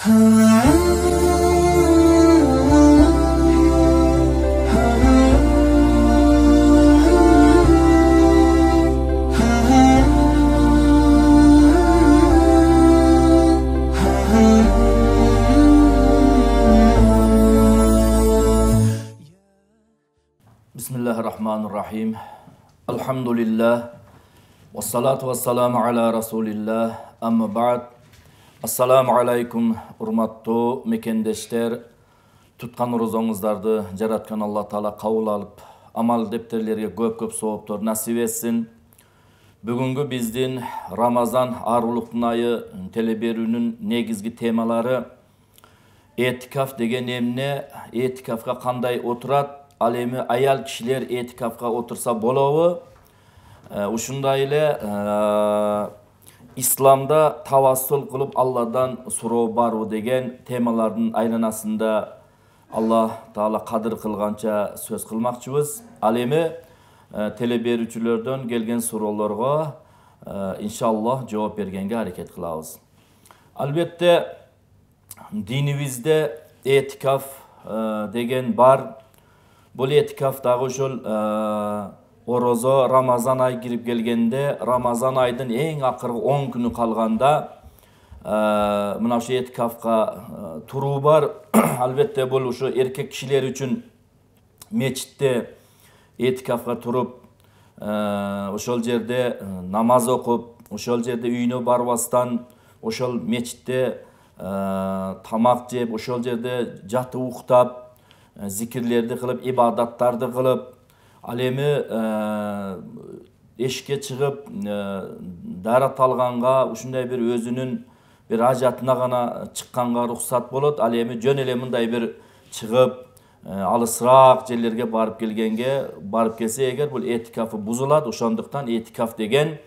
Bismillahirrahmanirrahim. Elhamdülillah. Vessalatu vessalamu ala Rasulillah. Amma ba'd. Assalamu alaikum urmattu mekendeşler. Tutkan rozаңыздарды жараткан Алла Таала кабыл алып, амал дептерlerге көп-көп сооптор насип этсин. Бүгүнкү биздин Рамазан арулуктун айы телеберүүнүн негизги темалары этикаф деген эмне, этикафка кандай отурат, ал эми аял кишилер этикафка отурса болобу? Ушундай эле исламда тавассул кылып Алладан суроо барбы деген темалардын айланасында Алла Таала кадыр кылганча сөз кылмакчыбыз. Ал эми телеберүүчүлөрдөн келген суроолорго иншаллах жооп бергенге аракет кылабыз. Албетте динибизде этикаф деген бар. Бұл этикаф дагы ошол орозо Рамазан ай кирип келгенде, Рамазан айдын эң акыркы 10 күнү калганда мына ошо этикафка туруу бар. Албетте бул ушу эркек кишилер үчүн мечитте этикафка туруп, ошол жерде намаз окуп, ошол жерде үйүнө барбастан, ошол мечитте тамак жеп, ошол жерде жатып уктап, зикирлерди кылып, ибадаттарды кылып, ал эми эшикке чыгып, дарат алганга, ушундай бир өзүнүн бир ажатына гана чыкканга уруксат болот. Ал эми жөн эле мындай бир чыгып, алысыраак жерлерге барып келсе эгер, бул этикафы бузулат. Ошондуктан этикаф деген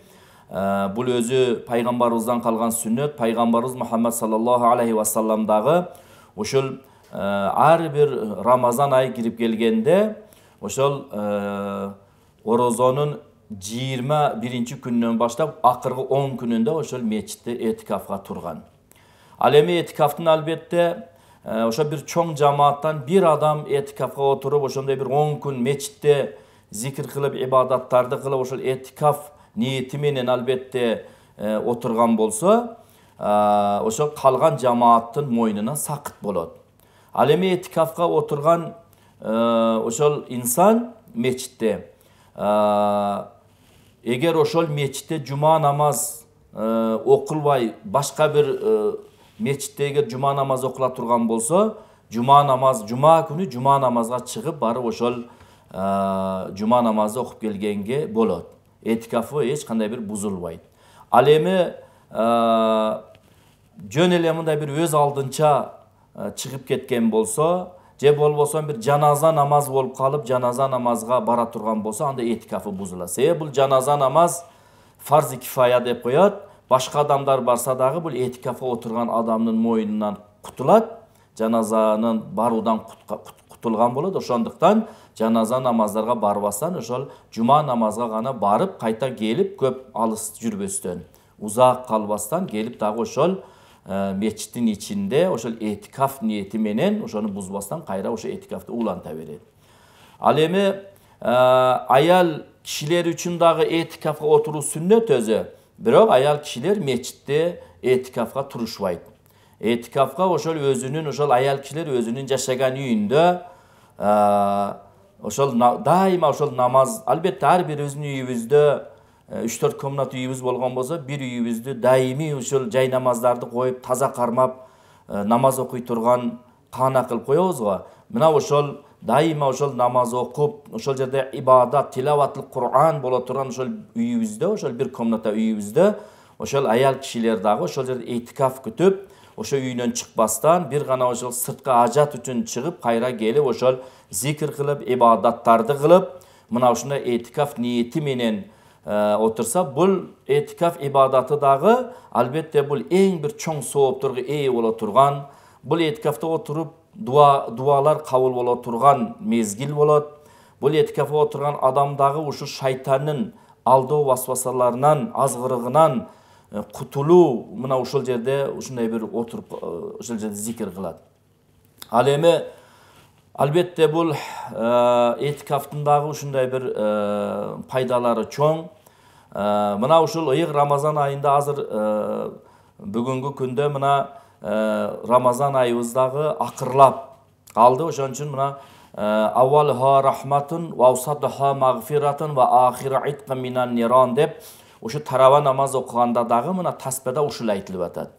бул өзү пайгамбарыбыздан калган сүннөт. Пайгамбарыбыз Мухаммад саллаллаху алейхи ва салламдагы ошол ар бир Рамазан ай кирип келгенде, ошол орозонун 21 күнүнөн баштап акыркы 10 күнүндө ошол мечитте этикафка турган. Ал эми этикафтын албетте ошо бир чоң жамааттан бир адам этикафка отуруп, ошондой бир 10 күн мечитте зикир кылып, ибадаттарды кылып, ошол этикаф ниети менен албетте отурган болсо, ошол калган жамааттын мойнуна сакыт болот. Ал эми этикафка отурган ошол инсан мечитте, эгер ошол мечитте жума намаз окулбай, башка бир мечитте эгер жума намаз окула турган болсо, жума күнү жума намазга чыгып барып ошол жума намазды окуп келгенге болот. Этикафы эч кандай бир бузулбайт. Ал эми жөн эле мындай бир өз алдынча чыгып кеткен болсо, же болбосо бир жаназа намаз болуп калып, жаназа намазга бара турган болсо, анда этикафы бузулат. Себеби бул жаназа намаз фарзи кифая деп коет. Башка адамдар барса дагы бул этикафка отурган адамдын мойнунан кутулат, жаназанын баруудан кутулган болот. Ошондуктан жаназа намаздарга барбастан, ошол жума намазга гана барып, кайта келип, көп алыс жүрбөстөн, узак калбастан келип дагы ошол мечиттин ичинде ошол этикаф ниети менен ошону бузбастан кайра ошо этикафты уланта берет. Ал эми аял кишилер үчүн дагы этикафка отуруу сүннөт өзү. Бирок аял кишилер мечитте этикафка турушпайт. Этикафка ошол өзүнүн, ошол аял кишилер өзүнүн жашаган үйүндө ошол дайыма ошол намаз, албетте ар бир өзүнүн үйүбүздө 3-4 комнат үйүбүз болгон болсо, бир үйүбүздү дайыми ошол жай намаздарды коюп, таза кармап, намаз окуй турган каана кылып коебуз го. Мына ошол дайыма ошол намаз окуп, ошол жерде ибадат, тилаватлык Кур'ан боло турган ошол үйүбүздө, ошол бир комната үйүбүздө, ошол аял кишилер дагы ошол жерде этикаф күтүп, ошо үйүнөн чыкпастан, бир гана ошол сыртка ажат үчүн чыгып, кайра келип, ошол зикир кылып, ибадаттарды кылып, мына ушундай этикаф ниети менен отурса, бул этикаф ибадаты дагы албетте бул эң бир чоң соопторго ээ боло турган, бул этикафта отуруп дуалар кабыл боло турган мезгил болот. Бул этикафта отурган адам дагы ушу шайтандын алдоо васвасаларынан, азгырыгынан кутулуу мына ушул жерде ушундай бир отуруп ушул жерде зикир кылат. Ал эми албетте бул этикафтын дагы ушундай бир пайдалары чоң. Мына ушул ыйык Рамазан айында азыр бүгүнкү күндө мына Рамазан айыбыз дагы акырлап калды. Ошон үчүн мына аввалха рахматун ва авсатха магфиратун ва ахира итқан минан ниран деп ушу тарава намаз окуганда дагы мына таспеда ушул айтылып атат.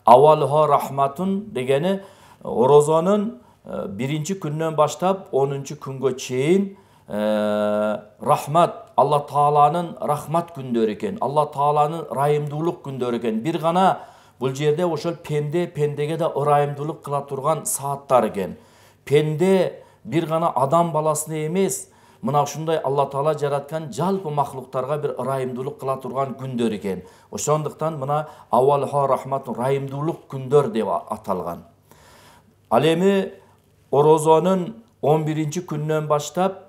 Аввалха рахматун дегени орозонун биринчи күндөн баштап 10-чу күнгө чейин рахмат, Алла Тааланын рахмат күндөрү экен, Алла Тааланын ырайымдуулук күндөрү экен. Бир гана бул жерде ошол пендеге да ырайымдуулук кыла турган сааттар экен. Пенде бир гана адам баласына эмес, мына ушундай Алла Таала жараткан жалпы махлуктарга бир ырайымдуулук кыла турган күндөр экен. Ошондуктан мына аввалха рахмат ырайымдуулук күндөр деп аталган. Ал эми орозонун 11-чи күндөн баштап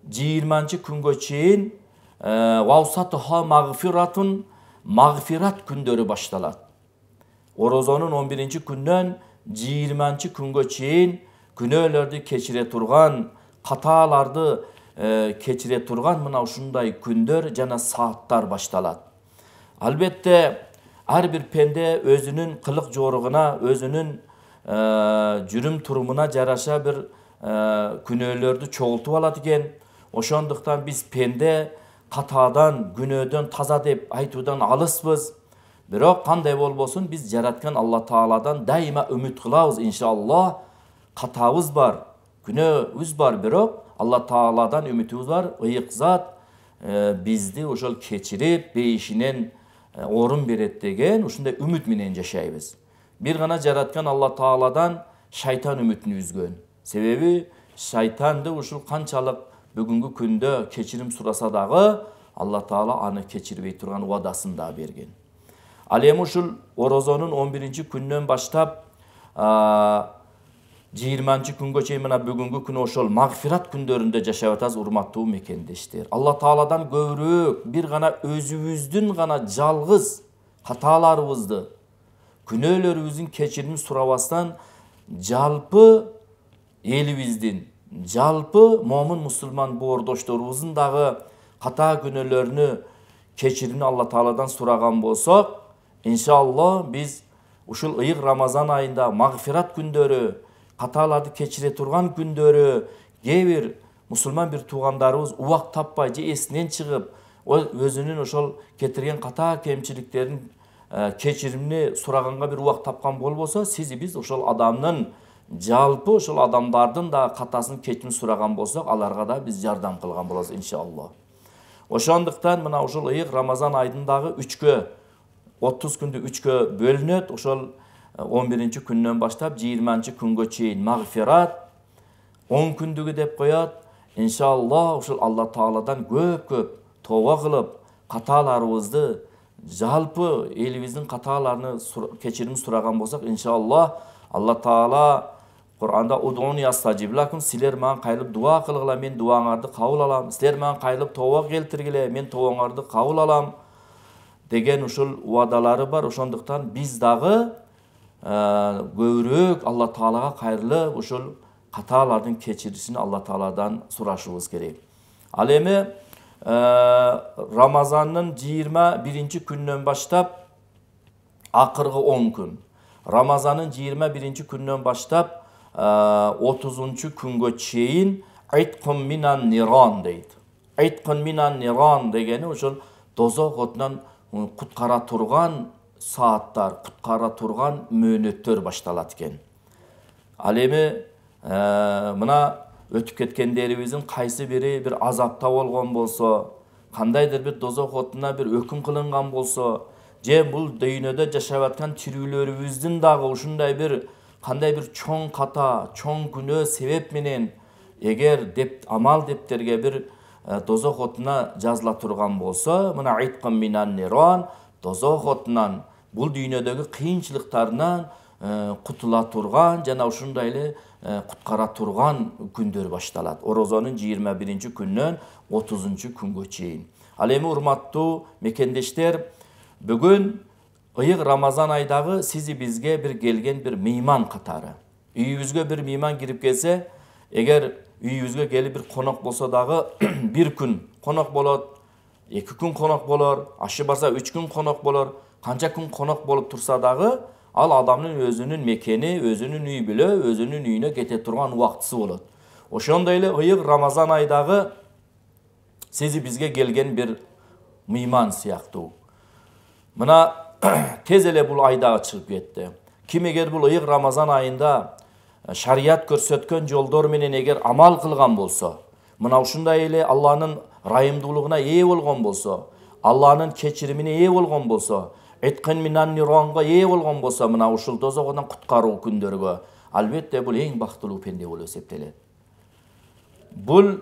20-чы күнгө чейин ваусатха магфиратун магфират күндөрү башталат. Орозонун 11-чи күндөн 20-чы күнгө чейин күнөөлөрдү кечире турган, катааларды кечире турган мына ушундай күндөр жана сааттар башталат. Албетте ар бир пенде өзүнүн кылык жоругуна, өзүнүн жүрүм турумуна жараша бир күнөөлөрдү чогултуп алат экен. Ошондуктан биз пенде катаадан, күнөөдөн таза деп айтуудан алыспыз. Бирок кандай болбосун биз жараткан Алла Тааладан дайыма үмүт кылабыз, иншаллах. Катабыз бар, күнөөбүз бар, бирок Алла Тааладан үмүтүбүз бар. Ыйык зат бизди ошол кечирип, бейишинен орун берет деген ушундай үмүт менен жашайбыз. Бир гана жараткан Алла Тааладан шайтан үмүтүн үзгөн. Себеби шайтанды ушул канчалык бүгүнкү күндө кечирим сураса дагы Алла Таала аны кечирбей турган убадасын да берген. Ал эми ушул орозонун 11-чи күндөн баштап 20-чы күнгө чейин мына бүгүнкү күнү ошол магфират күндөрүндө жашап атабыз, урматтуу мекендештер. Алла Тааладан көбүрөөк бир гана өзүбүздүн гана жалгыз каталарыбызды, күнөөлөрүбүздүн кечирим сурабастан жалпы элибиздин, жалпы момун мусулман боордошторубуздун дагы ката күнөөлөрүнү кечиримни Алла Тааладан сураган болсок, иншаллах биз ушул ыйык Рамазан айында магфират күндөрү, каталарды кечире турган күндөрү, кээ бир мусулман бир туугандарыбыз убак таппай же эсинен чыгып, өзүнүн ошол кетирген ката кемчиликтерин кечиримни сураганга бир убак тапкан болбосо, биз ошол адамдын жалпы ошол адамдардын да катасын кечирим сураган болсок, аларга да биз жардам кылган болобуз, иншаллах. Ошондуктан мына ушул ыйык Рамазан айдындагы 30 күндү 3кө бөлүнөт. Ошол 11-чи күндөн баштап 20-чы күнгө чейин магфират, 10 күндүгү деп коет. Иншаллах ушул Алла Тааладан көп тооба кылып, каталарыбызды, жалпы элибиздин каталарыны кечирим сураган болсок, иншаллах Алла Таала Кур'анда удуни астажиб лакум, силер мага кайрылып дуа кылгыла, мен дуаңарды кабыл алам. Силер мага кайрылып тооба келтиргиле, мен тообаңарды кабыл алам деген ушул убадалары бар. Ошондуктан биз дагы көбүрөөк Алла Таалага кайрылып, ушул каталардын кечирисин Алла Тааладан сурашыбыз керек. Ал эми Рамазандын 21-чи күндөн баштап акыркы 10 күн, Рамазандын 21-чи күндөн баштап 30-чу күнгө чейин итқун минан ниран дейт. Итқун минан ниран дегени ошол дозок отунан куткара турган сааттар, куткара турган мөөнөттөр башталат экен. Ал эми мына өтүп кеткендерибиздин кайсы бири бир азапта болгон болсо, кандайдыр бир дозок отуна бир өкүм кылынган болсо, же бул дүйнөдө жашап аткан тирүүлөрүбүздүн дагы ушундай бир кандай бир чоң ката, чоң күнөө себеп менен эгер амал дептерге бир дозок отуна жазыла турган болсо, мына итқун минан ниран, дозок отунан, бул дүйнөдөгү кыйынчылыктарынан кутула турган жана ушундай эле куткара турган күндөр башталат. Орозонун 21-чи күндөн 30-чу күнгө чейин. Ал эми урматтуу мекендештер, бүгүн ıyık Ramazan aydağı sizi bizge bir gelgen bir meyman katarı. Üyübüzge bir meyman girip gelse, eğer üyübüzge gelip bir konak bolsa dağı bir gün konak bolar, 2 gün konak bolar, aşı barsa 3 gün konak bolar, kança gün konak bolup tursa dağı al adamın özünün mekeni, özünün üyü bile, özünün üyüne kete turgan vaktısı olur. Oşondayla ıyık Ramazan aydağı sizi bizge gelgen bir meyman siyahtı. Mına tez ele bul aydağı çıkıp gitti. Kim eger bul ıyık Ramazan ayında şariat körsetken joldor menen eger amal kılgan bolsa, mına uşunday ele Allah'ın rayımdılığına eye bolgan bolsa, Allah'ın keçirimine eye bolgan bolsa, etkin minan nironga eye bolgan bolsa, mına uşul tozoğundan kutkarуу kündörgө albatta bul eң baktılуу pende bolup esептелет. Bul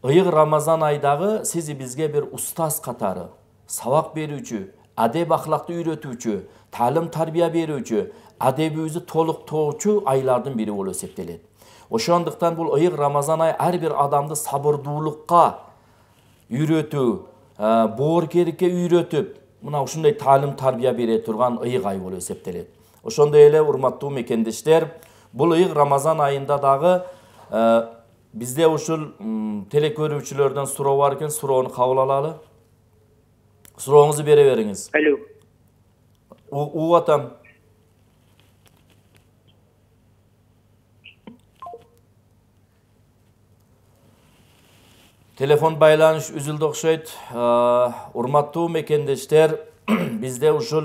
ıyık Ramazan aydağı sizi bizge bir ustaz katarı, savak berүүчү, adeb ahlakты үйrөtүүчү, talim tarbiya berүүчү, adebimizi toluk toğuçu aylardan biri bolup esептелет. Oşonduktan bul ıyık Ramazan ayı her bir adamды sabırдуулукка үйrөtүү, боорукерликке үйrөтүp, mına ушундай talim tarbiya бере турган ıyık ay bolup esептелет. Oşonday ele urmattуу mekendештер, bul ıyık Ramazan ayında dağı bizde uşul tele körүүчүлөрдөн суроо бар экен, суроону кабыл алалы. Сурооңузду бере бериңиz. Alo. Uğur atam. Telefon baylanış üzüldü okşayt. Urmattуу mekendештер, bizde uşul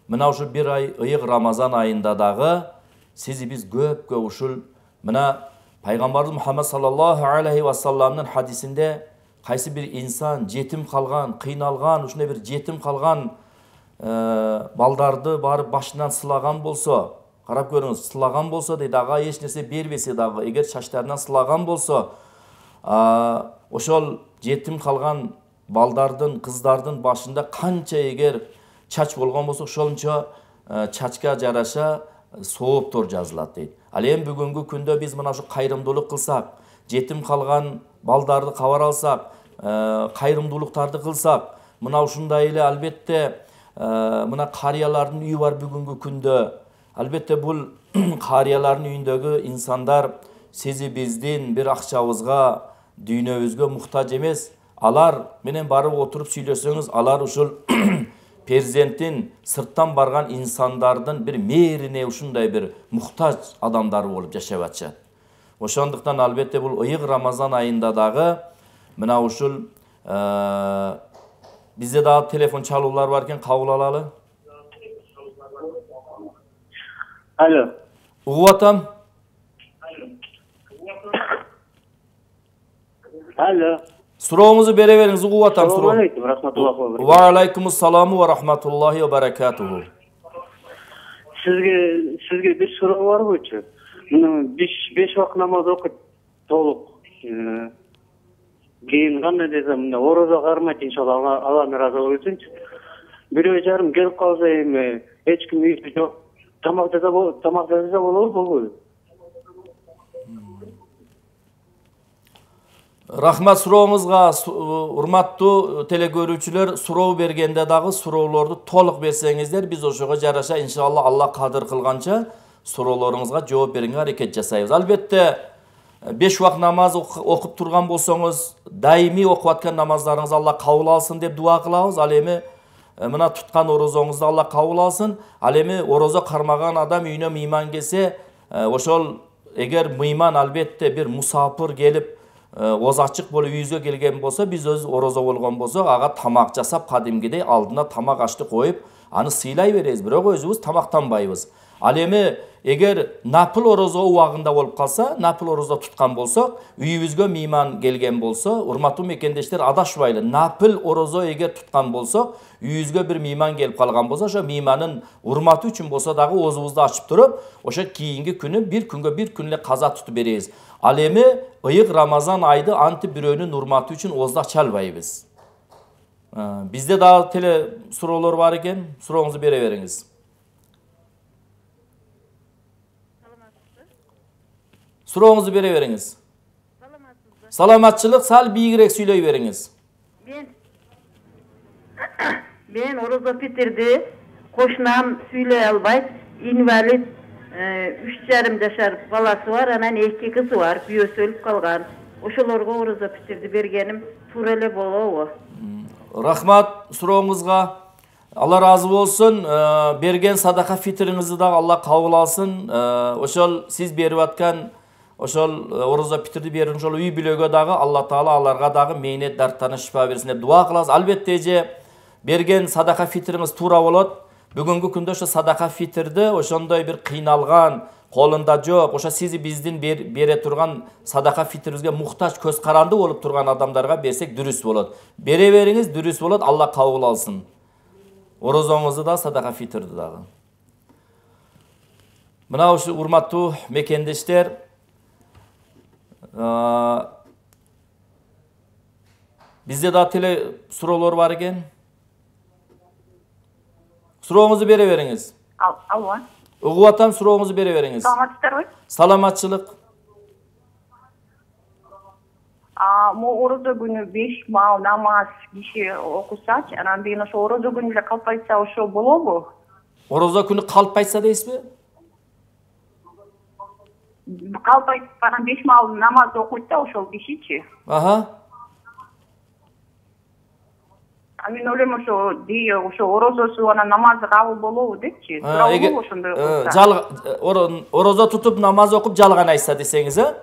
mına uşul bir ay ıyık Ramazan ayında dağı sizi biz köp uşul mına Peygamberimiz Muhammed sallallahu aleyhi ve sellem'nin hadisinde kaysı bir insan jetim kalgan, kıynalgan, uşunday bir jetim kalgan baldardı barıp başından sılagan bolsa, karap görüңүз, sılagan bolsa deydi, ağa eç nerse berbese dağı, eğer şaşlarından sılagan bolsa, oşol jetim kalgan baldardın, kızdardın başında kança eğer çaç bolgan bolsa, oşolunça çaçka jaraşa сооптор жазылат дейт. Ал эми бүгүнкү күндө биз мына ушу кайрымдуулук кылсак, жетим калган балдарды кабар алсак, кайрымдуулуктарды кылсак, мына ушундай эле албетте мына карыялардын үйү бар бүгүнкү күндө. Албетте бул карыялардын үйүндөгү инсандар сизи биздин bir акчабызга, дүйнөбүзгө муктаж эмес. Алар менен барып отуруп сүйлөсөңүз, алар ушул Перзенtin sırttan bargan insanlardan bir meğrine uşunday bir muhtaç adamlar olup yaşap atışat. Oşandıktan albatta bu ıyık Ramazan ayında dağı mına uşul bizde daha telefon çalular varken kabul alalı. Alo. Uğur atam. Alo. Surağımızı bere veriniz Uğur atam. Assalamu alaikum rahmatullahi ve Ve barakatuhu. aleykümüsselamu ve rahmatullahi ve berekatuhu. Sizge bir soru var mı ki? 5 vakit namaz okut toluk. Keyin qanday desem, oroza karmayt inşallah Allah razı olsun. Bir jarım gelip kalsa hiç kim hiç yok. Tamak dese olur mu? Rahmat suroğumuzga urmattуу tele görүүчүлөр суроо бергенде дагы суроолорду толук берсеңиздер, биз ошого жараша иншалла Аллах кадыр кылганча суроолоруңузга жооп берүүгө аракет жасайбыз. Албетте 5 вакыт намаз окуп турган болсоңуз, даими окуп аткан намаздарыңызды Аллах кабыл алсын деп дуа кылабыз. Ал эми мына туткан орозоңузду Аллах кабыл алсын. Ал эми орозо кармаган адам үйүнө мыйман келсе, ошол эгер мыйман албетте bir musafir келип oz açık bolup үйүбүзгө келген болсо, биз өз орозо болгон болсок, ага тамак жасап кадимгидей алдына тамак ашты коюп, аны сыйлай беребиз, бирок өзүбүз тамактанбайбыз. Ал эми эгер напыл орозо убагында болуп калса, напыл орозо туткан болсок, үйүбүзгө мыйман келген болсо, урматтуу мекендештер, адашпайлы. Напыл орозо эгер туткан болсок, үйүбүзгө bir мыйман келип калган болсо, ошо мыйманын урматы үчүн болсо дагы оозубузду ачып туруп, ошо кийинки күнү bir күн эле каза тутуп беребиз. Ал эми ıyık Ramazan aydı anti biröөнүн урматы үчүн озда çalбайбыз. Bizde daha tele suroolor var eкен, сурооңузду бере бериңиz. Сурооңузду бере бериңиz. Саламатчылык, сал бийигирээк сүйлөй бериңиz. Ben oroza bitirdi. Koşunam süyle albayt, invalid 3,5 yaşar balası var, anan 2 kızı var, büyösü ölüp kalgan. Oşolarga oroza pitirdi bergenim, turele bolo. Rahmat suroğunuzga. Allah razı olsun. Bergen sadaka fitringizni da Allah kabul alsın. Oşol siz berip atkan oşol oroza pitirdi berin oşol uy bülögö dagı Allah Taala alarga dagı meynet dartana şifa bersin dep dua kılabız. Albatta bergen sadaka fitringiz tuura bolot. Бүгүнкү күндө ошо садака фитрди ошондой бир кыйналган, колунда жок, ошо сизи биздин бере турган садака фитрибизге муктаж көз каранды болуп турган адамдарга берсек дүрүс болот. Бере бериңиз, дүрүс болот, Алла кабыл алсын. Орозоңузду да, садака фитрди дагы. Мына ушу урматтуу мекендештер, бизде да теле суроолор бар экен. Suroğunuzu bere veriniz. Алло. Uğuvatam suroğunuzu bere veriniz. Саламатсыздарбы? Salamatçılık. Мо орозо күнү 5 мал намаз киши окусачы, анан кийин ошо орозо күнү эле калп айтса ошо болобу? Oroza günü kalp aytsa deysizби? Калп айтып анан 5 мал намаз окуйт да ошол кишичи. Aha. Мен ойлойм ошо орозосу анан намазы кабыл болобу депчи. Туурабы ошондой окуса? Oroza tutup namaz okup жалган айтса десеңиз,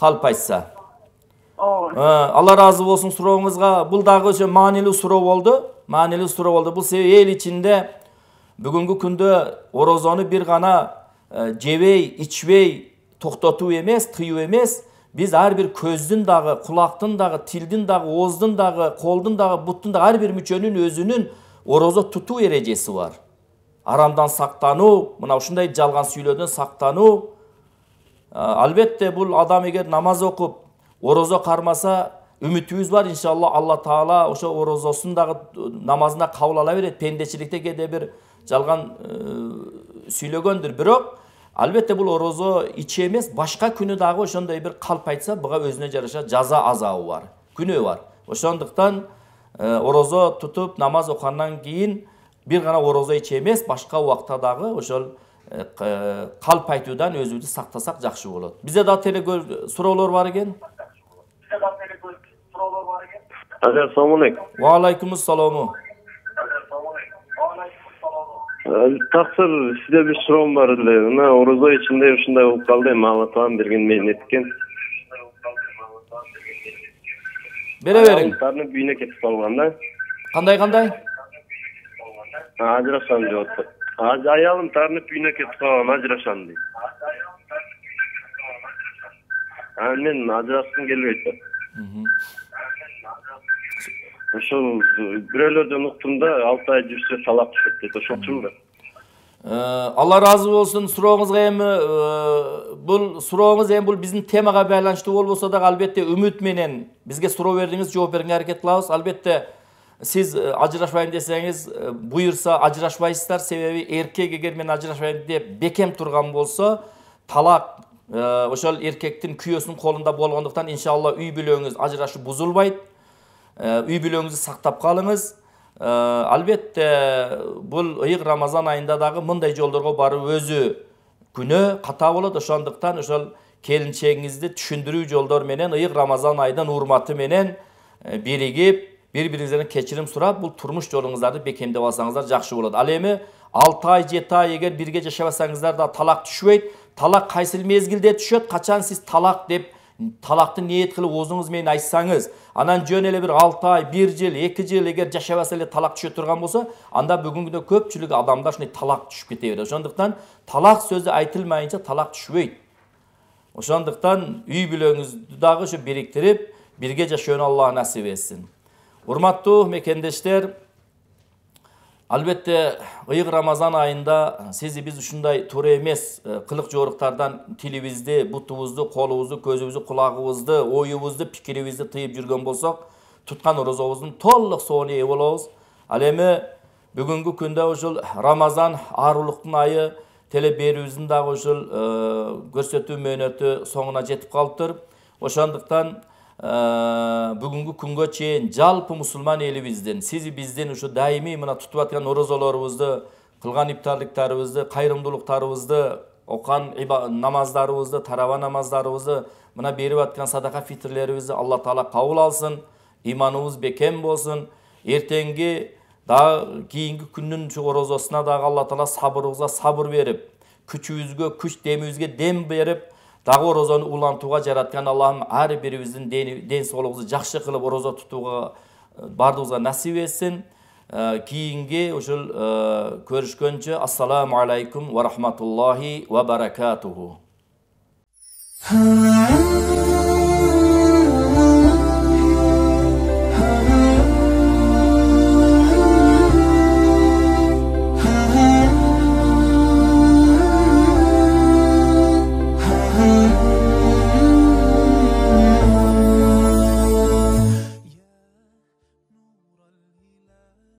kalp aytsa. Allah razı olsun suroğunuzga. Bul dagı ошо маанилүү суроо болду. Маанилүү суроо болду. Бул себеби эл ичинде бүгүнкү күндө орозону бир гана жебей, ичпей токтотуу эмес, тыюу эмес, биз ар бир көздүн дагы, кулактын дагы, тилдин дагы, ооздун дагы, колдун дагы, буттун дагы ар бир мүчөнүн өзүнүн орозо тутуу эрежеси бар. Арамдан сактануу, мына ушундай жалган сүйлөөдөн сактануу. Албетте бул адам эгер намаз окуп, орозо кармаса, үмүтүбүз бар иншалла Алла Таала ошо орозосун дагы намазына кабыл ала берет. Пендечиликте кээде бир жалган сүйлөгөндүр, бирок албетте бул орозо ичи эмес, башка күнү дагы ошондой бир калп айтса, буга өзүнө жараша жаза азабы бар, күнөө бар. Ошондуктан орозо тутуп намаз окугандан кийин бир гана орозо ичи эмес, башка убакта дагы ошол калп айтуудан өзүбүздү сактасак жакшы болот. Бизде да теле суроолор бар экен. Assalamu alaikum. Wa alaikumussalam. Taksir sizde bir sorum var elе. Mына орозо ичинде ушундай болуп калды, эми Алла Таалам берген мейнет экен. Бере бериң. Тарынып үйүнө кетип калган да. Кандай? Ажырашам деп атат. Аялым тарынып үйүнө кетип калган, ажырашам дейт. Мен ажырашкым келбейт. Ошол бирөөлөрдөн уктум да 6 ай жүрсө талак түшөт дейт. Ошол чынбы? Allah razı olsun. Suroğunuzga эми бул суроğunuz эми бул биздин темага байланыштуу болбосо да албетте үмүт менен бизге суроо бердиңиз, жооп берүүгө аракет кылабыз. Албетте сиз ажырашпайм десеңиз, буйурса ажырашпайсыздар. Себеби эркек эгер мен ажырашпайм деп бекем турган болсо, талак ошол эркектин күйөөсүнүн колунда болгондуктан иншалла үй бүлөгүңүз ажырашуу бузулбайт. Үй бүлөгүңүздү сактап калыңыз. Албетте бул ыйык Рамазан айында дагы мындай жолдорго баруу өзү күнөө ката болот. Ошондуктан ошол келинчегиңизди түшүндүрүү жолдор менен ыйык Рамазан айдын урматы менен биригип, бири-бириңизден кечирим сурап, бул турмуш жолуңуздарды бекемдеп алсаңыздар жакшы болот. Ал эми 6 ай, 7 ай эгер бирге жашабасаңыздар да талак түшпөйт. Талак кайсыл мезгилде түшөт? Качан сиз талак деп талакты ниет кылып өзүңүз менен айтсаңыз, анан жөн эле бир 6 ай, 1 жыл, 2 жыл эгер жашабаса эле талак түшө турган болсо, анда бүгүнкү күндө көпчүлүк адамдар ушундай талак түшүп кете берет. Ошондуктан талак сөзү айтылмайынча талак түшпөйт. Ошондуктан үй бүлөгүңүздү дагы ушу бириктирип, бирге жашоону Аллах насип этсин. Урматтуу мекендештер, албетте ыйык Рамазан айында сизи биз ушундай туура эмес кылык жооруктардан тилибизди, бутубузду, колубузду, көзүбүздү, кулагыбызды, оюбузду, пикирибизди тыйып жүргөн болсок, туткан орозобуздун толук соонуна ээ болобуз. Ал эми бүгүнкү күндө ушул Рамазан аарулуктун айы теле берүүбүздүн дагы ушул көрсөтүү мөөнөтү соңуна жетип калыптыр. Ошондуктан бүгүнкү күнгө чейин жалпы мусулман элибиздин, сиз биздин ушу дайыми мына тутуп аткан орозолорубузду, кылган иптарлыктарыбызды, кайрымдуулуктарыбызды, окан намаздарыбызды, тарава намаздарыбызды, мына берип аткан садака фитрлерибизди Алла Таала кабыл алсын, иманыбыз бекем болсун. Эртеңги дагы кийинки күндүн ушу орозосуна дагы Алла Таала сабырыбызга сабыр берип, күчүбүзгө күч, демибизге дем берип, дагы орозону улантууга жараткан Аллахым ар бирибиздин ден соолугубузду жакшы кылып орозо тутууга бардыгыбызга насип этсин. Кийинки ушул көрүшкөнчө ассаламу алейкум ва рахматуллахи ва баракатуху.